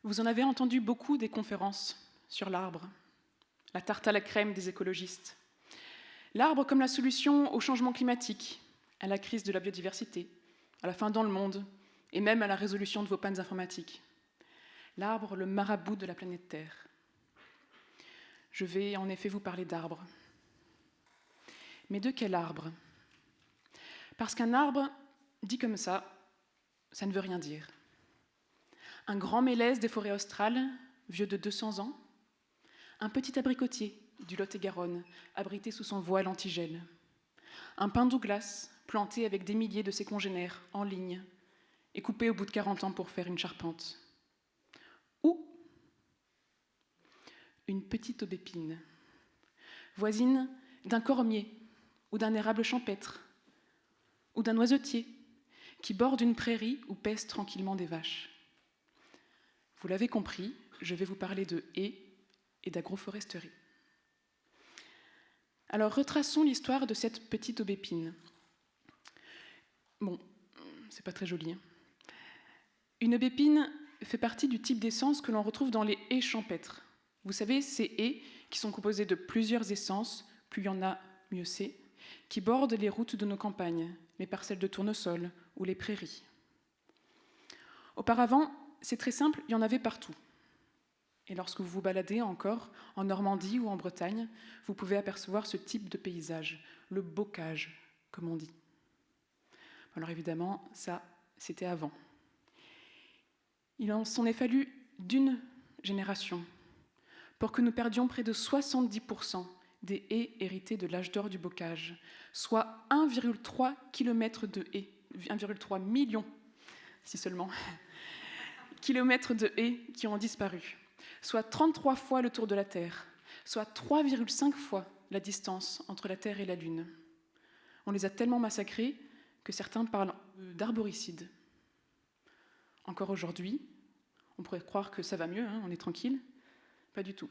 Vous en avez entendu beaucoup des conférences sur l'arbre, la tarte à la crème des écologistes. L'arbre comme la solution au changement climatique, à la crise de la biodiversité, à la faim dans le monde et même à la résolution de vos pannes informatiques. L'arbre, le marabout de la planète Terre. Je vais en effet vous parler d'arbres. Mais de quel arbre? Parce qu'un arbre, dit comme ça ne veut rien dire. Un grand mélèze des forêts australes, vieux de 200 ans, un petit abricotier du Lot-et-Garonne, abrité sous son voile antigel, un pin Douglas planté avec des milliers de ses congénères en ligne et coupé au bout de 40 ans pour faire une charpente. Ou une petite aubépine, voisine d'un cormier ou d'un érable champêtre ou d'un oisetier qui borde une prairie où paissent tranquillement des vaches. Vous l'avez compris, je vais vous parler de haies et d'agroforesterie. Alors retraçons l'histoire de cette petite aubépine. Bon, c'est pas très joli. Une aubépine fait partie du type d'essence que l'on retrouve dans les haies champêtres. Vous savez, ces haies qui sont composées de plusieurs essences, plus il y en a, mieux c'est, qui bordent les routes de nos campagnes, les parcelles de tournesol ou les prairies. Auparavant, c'est très simple, il y en avait partout. Et lorsque vous vous baladez encore en Normandie ou en Bretagne, vous pouvez apercevoir ce type de paysage, le bocage, comme on dit. Alors évidemment, ça, c'était avant. Il en s'en est fallu d'une génération pour que nous perdions près de 70% des haies héritées de l'âge d'or du bocage, soit 1,3 km de haies, 1,3 million, si seulement, kilomètres de haies qui ont disparu, soit 33 fois le tour de la Terre, soit 3,5 fois la distance entre la Terre et la Lune. On les a tellement massacrés que certains parlent d'arboricide. Encore aujourd'hui, on pourrait croire que ça va mieux, on est tranquille. Pas du tout.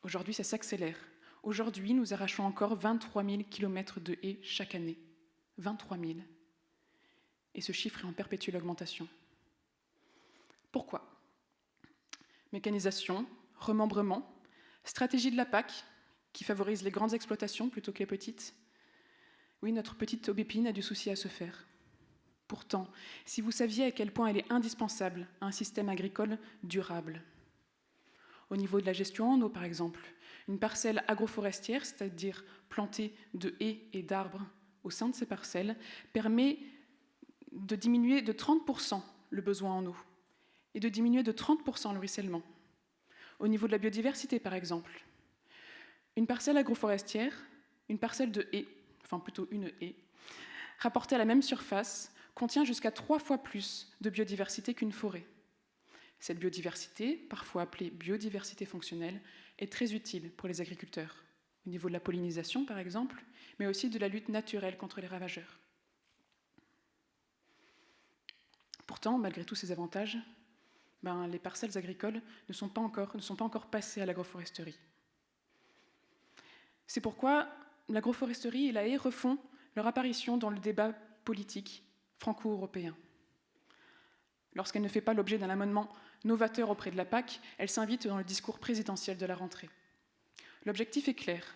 Aujourd'hui, ça s'accélère. Aujourd'hui, nous arrachons encore 23 000 km de haies chaque année. 23 000. Et ce chiffre est en perpétuelle augmentation. Pourquoi? Mécanisation, remembrement, stratégie de la PAC, qui favorise les grandes exploitations plutôt que les petites. Oui, notre petite aubépine a du souci à se faire. Pourtant, si vous saviez à quel point elle est indispensable à un système agricole durable. Au niveau de la gestion en eau, par exemple, une parcelle agroforestière, c'est-à-dire plantée de haies et d'arbres au sein de ces parcelles, permet de diminuer de 30% le besoin en eau et de diminuer de 30% le ruissellement. Au niveau de la biodiversité, par exemple, une parcelle agroforestière, une parcelle de haies, enfin plutôt une haie, rapportée à la même surface, contient jusqu'à 3 fois plus de biodiversité qu'une forêt. Cette biodiversité, parfois appelée biodiversité fonctionnelle, est très utile pour les agriculteurs, au niveau de la pollinisation par exemple, mais aussi de la lutte naturelle contre les ravageurs. Pourtant, malgré tous ces avantages, les parcelles agricoles ne sont pas encore passées à l'agroforesterie. C'est pourquoi l'agroforesterie et la haie refont leur apparition dans le débat politique franco-européen. Lorsqu'elle ne fait pas l'objet d'un amendement novateur auprès de la PAC, elle s'invite dans le discours présidentiel de la rentrée. L'objectif est clair.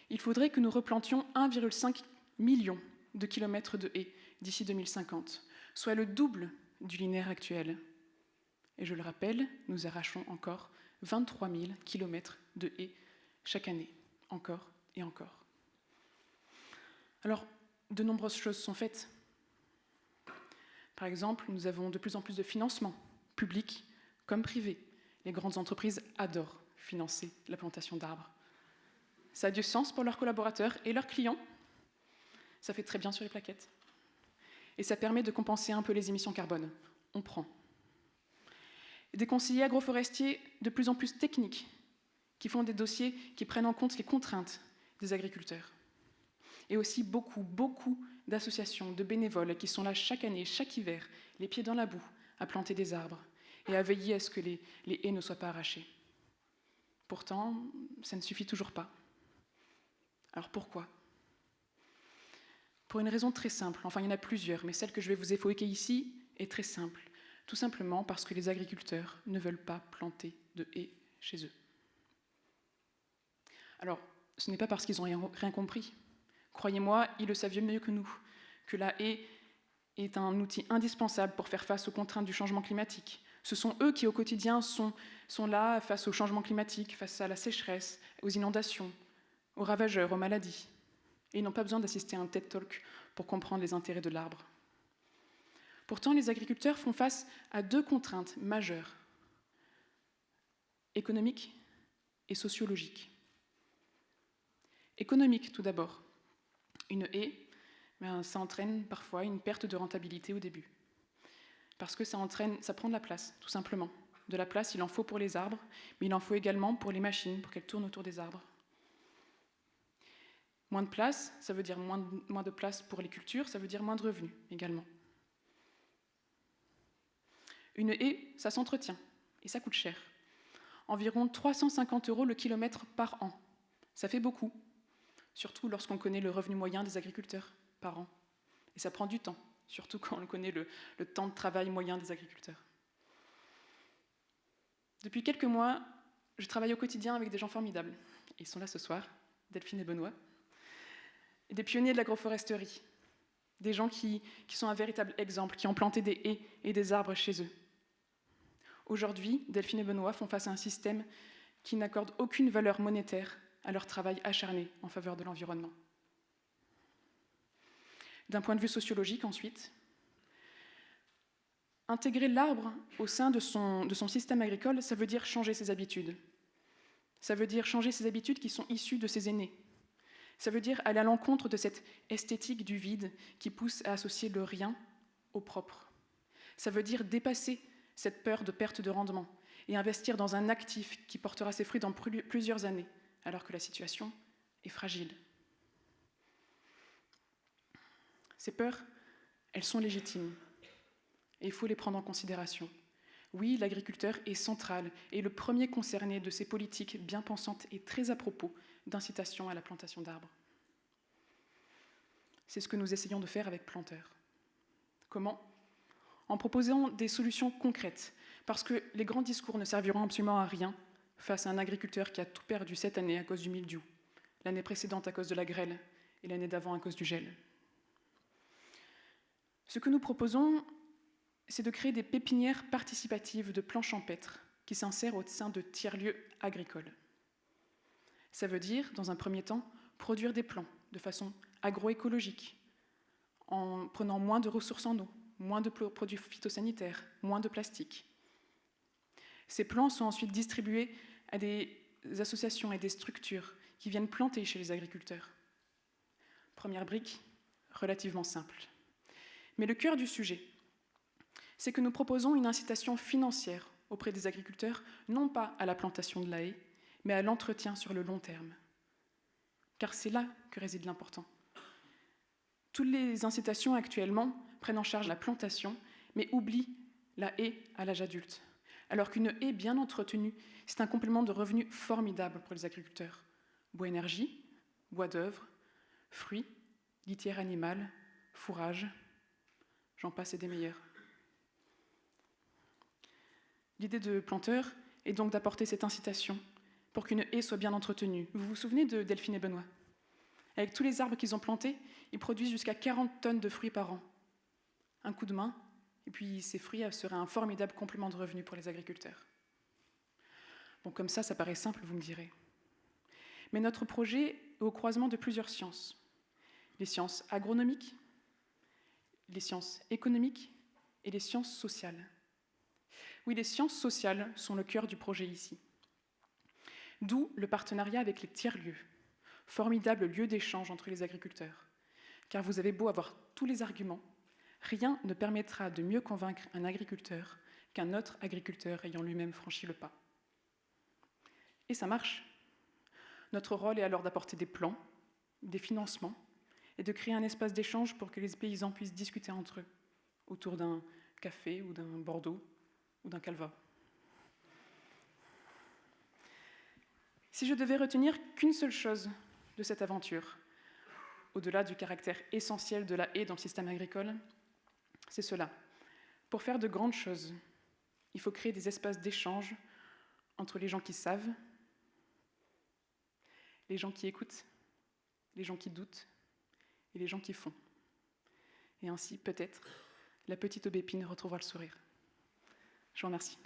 Il faudrait que nous replantions 1,5 million de kilomètres de haies d'ici 2050, soit le double du linéaire actuel. Et je le rappelle, nous arrachons encore 23 000 kilomètres de haies chaque année, encore et encore. Alors, de nombreuses choses sont faites. Par exemple, nous avons de plus en plus de financements, publics comme privés. Les grandes entreprises adorent financer la plantation d'arbres. Ça a du sens pour leurs collaborateurs et leurs clients. Ça fait très bien sur les plaquettes. Et ça permet de compenser un peu les émissions carbone. On prend. Des conseillers agroforestiers de plus en plus techniques qui font des dossiers qui prennent en compte les contraintes des agriculteurs. Et aussi beaucoup d'associations, de bénévoles qui sont là chaque année, chaque hiver, les pieds dans la boue, à planter des arbres et à veiller à ce que les haies ne soient pas arrachées. Pourtant, ça ne suffit toujours pas. Alors pourquoi? Pour une raison très simple, enfin il y en a plusieurs, mais celle que je vais vous évoquer ici est très simple. tout simplement parce que les agriculteurs ne veulent pas planter de haies chez eux. Alors, ce n'est pas parce qu'ils n'ont rien compris. Croyez-moi, ils le savent mieux que nous, que la haie est un outil indispensable pour faire face aux contraintes du changement climatique. Ce sont eux qui, au quotidien, sont là face au changement climatique, face à la sécheresse, aux inondations, aux ravageurs, aux maladies. Et ils n'ont pas besoin d'assister à un TED Talk pour comprendre les intérêts de l'arbre. Pourtant, les agriculteurs font face à deux contraintes majeures, économiques et sociologiques. Économique, tout d'abord. Une haie, ça entraîne parfois une perte de rentabilité au début. Parce que ça prend de la place, tout simplement. De la place, il en faut pour les arbres, mais il en faut également pour les machines, pour qu'elles tournent autour des arbres. Moins de place, ça veut dire moins de place pour les cultures, ça veut dire moins de revenus également. Une haie, ça s'entretient, et ça coûte cher. Environ 350 € le kilomètre par an. Ça fait beaucoup, surtout lorsqu'on connaît le revenu moyen des agriculteurs par an. Et ça prend du temps, surtout quand on connaît le temps de travail moyen des agriculteurs. Depuis quelques mois, je travaille au quotidien avec des gens formidables. Ils sont là ce soir, Delphine et Benoît. Et des pionniers de l'agroforesterie. Des gens qui sont un véritable exemple, qui ont planté des haies et des arbres chez eux. Aujourd'hui, Delphine et Benoît font face à un système qui n'accorde aucune valeur monétaire à leur travail acharné en faveur de l'environnement. D'un point de vue sociologique, ensuite, intégrer l'arbre au sein de son système agricole, ça veut dire changer ses habitudes. Ça veut dire changer ses habitudes qui sont issues de ses aînés. Ça veut dire aller à l'encontre de cette esthétique du vide qui pousse à associer le rien au propre. Ça veut dire dépasser cette peur de perte de rendement et investir dans un actif qui portera ses fruits dans plusieurs années, alors que la situation est fragile. Ces peurs, elles sont légitimes et il faut les prendre en considération. Oui, l'agriculteur est central et le premier concerné de ces politiques bien pensantes et très à propos d'incitation à la plantation d'arbres. C'est ce que nous essayons de faire avec Planteur. Comment ? En proposant des solutions concrètes, parce que les grands discours ne serviront absolument à rien face à un agriculteur qui a tout perdu cette année à cause du mildiou, l'année précédente à cause de la grêle et l'année d'avant à cause du gel. Ce que nous proposons, c'est de créer des pépinières participatives de plans champêtres qui s'insèrent au sein de tiers-lieux agricoles. Ça veut dire, dans un premier temps, produire des plants de façon agroécologique, en prenant moins de ressources en eau, moins de produits phytosanitaires, moins de plastique. Ces plants sont ensuite distribués à des associations et des structures qui viennent planter chez les agriculteurs. Première brique, relativement simple. Mais le cœur du sujet, c'est que nous proposons une incitation financière auprès des agriculteurs, non pas à la plantation de la haie, mais à l'entretien sur le long terme. Car c'est là que réside l'important. Toutes les incitations actuellement prennent en charge la plantation, mais oublient la haie à l'âge adulte. Alors qu'une haie bien entretenue, c'est un complément de revenus formidable pour les agriculteurs. Bois énergie, bois d'œuvre, fruits, litière animale, fourrage, j'en passe et des meilleurs. L'idée de Planteur est donc d'apporter cette incitation pour qu'une haie soit bien entretenue. Vous vous souvenez de Delphine et Benoît ? Avec tous les arbres qu'ils ont plantés, ils produisent jusqu'à 40 tonnes de fruits par an. Un coup de main, et puis ces fruits seraient un formidable complément de revenus pour les agriculteurs. Bon, comme ça paraît simple, vous me direz. Mais notre projet est au croisement de plusieurs sciences. Les sciences agronomiques, les sciences économiques et les sciences sociales. Oui, les sciences sociales sont le cœur du projet ici. D'où le partenariat avec les tiers-lieux, formidable lieu d'échange entre les agriculteurs. Car vous avez beau avoir tous les arguments, rien ne permettra de mieux convaincre un agriculteur qu'un autre agriculteur ayant lui-même franchi le pas. Et ça marche. Notre rôle est alors d'apporter des plans, des financements, et de créer un espace d'échange pour que les paysans puissent discuter entre eux, autour d'un café ou d'un Bordeaux ou d'un Calva. Si je devais retenir qu'une seule chose de cette aventure, au-delà du caractère essentiel de la haie dans le système agricole, c'est cela. Pour faire de grandes choses, Il faut créer des espaces d'échange entre les gens qui savent, les gens qui écoutent, les gens qui doutent et les gens qui font. Et ainsi, peut-être, la petite aubépine retrouvera le sourire. Je vous remercie.